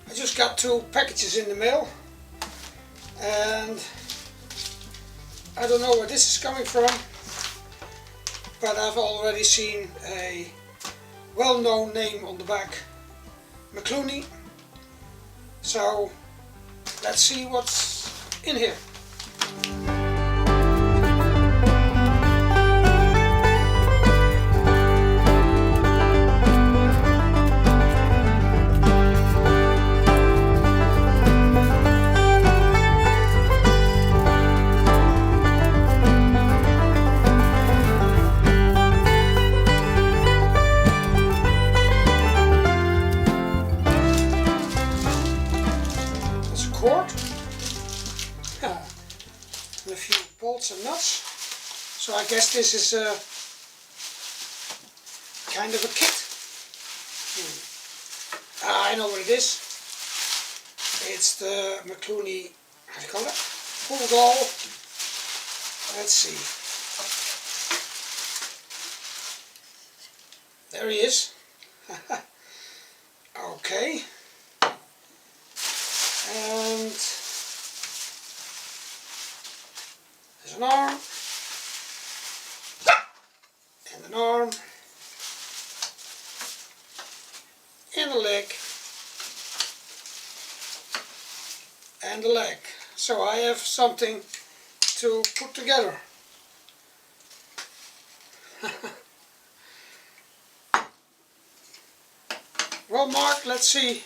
I just got 2 packages in the mail, and I don't know where this is coming from, but I've already seen a well-known name on the back, McCluney. So let's see what's in here. Cord and a few bolts and nuts. So I guess this is a kind of a kit. I know what it is. It's the McCluney, how do you call it? Bulldog. Let's see. There he is. Okay. And there's an arm, and an arm, and a leg, and a leg. So I have something to put together. Well, Mark, let's see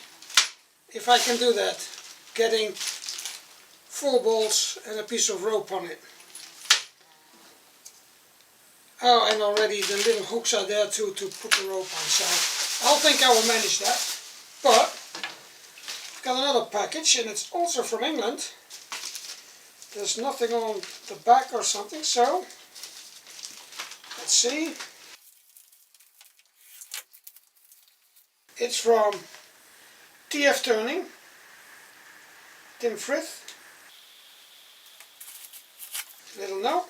if I can do that. Getting 4 bolts and a piece of rope on it. Oh, and already the little hooks are there too to put the rope on, so I'll think I will manage that. But I've got another package, and it's also from England. There's nothing on the back or something, so let's see. It's from TFTurning. Frith. Little note.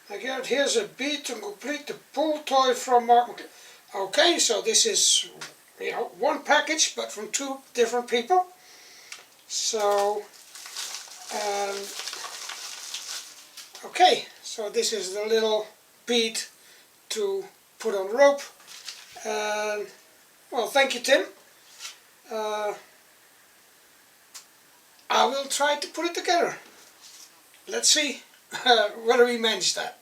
Again, here's a bead to complete the pull toy from Mark McCluney. Okay, so this is, you know, 1 package, but from 2 different people. So, okay, so this is the little bead to put on the rope. And well, thank you, Tim. I will try to put it together. Let's see whether we manage that.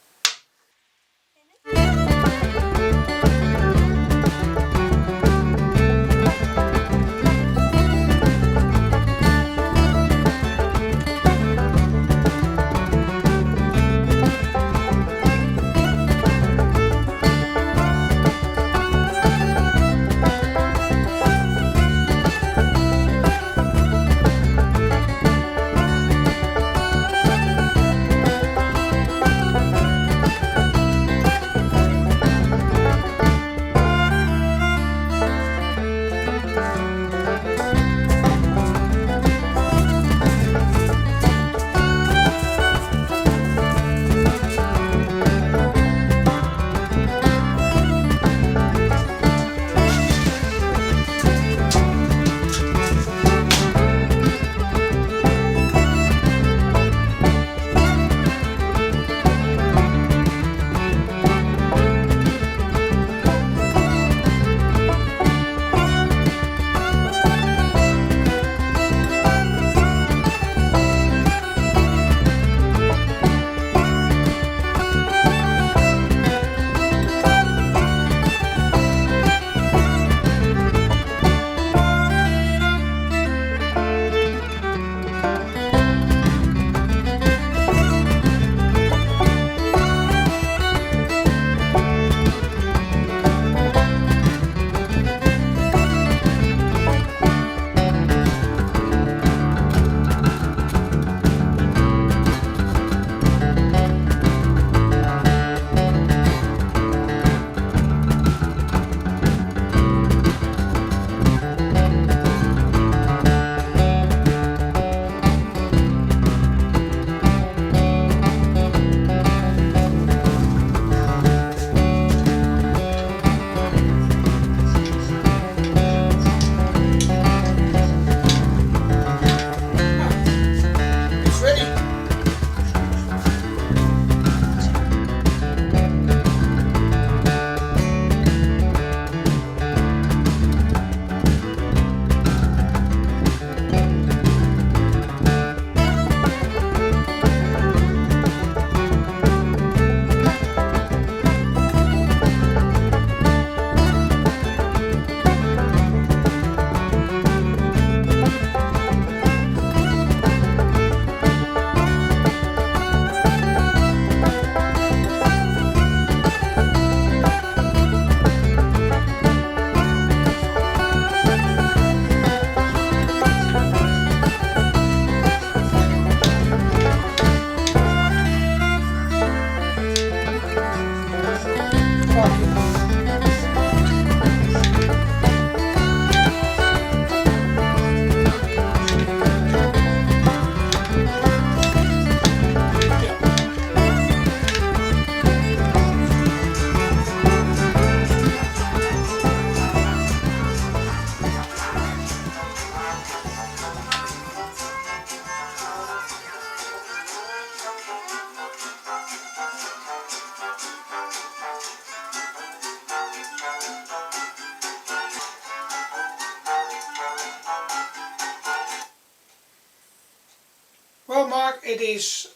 Well, Mark, it is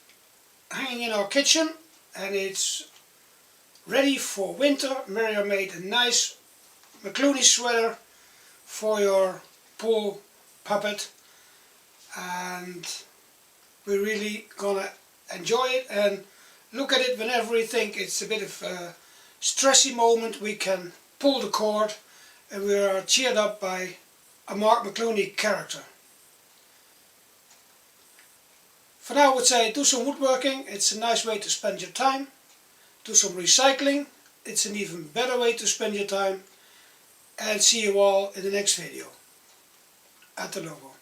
hanging in our kitchen and it's ready for winter. Mario made a nice McCluney sweater for your pool puppet, and we're really gonna enjoy it and look at it whenever we think it's a bit of a stressy moment. We can pull the cord and we are cheered up by a Mark McCluney character. For now I would say do some woodworking, it's a nice way to spend your time. Do some recycling, it's an even better way to spend your time. And see you all in the next video. At the logo.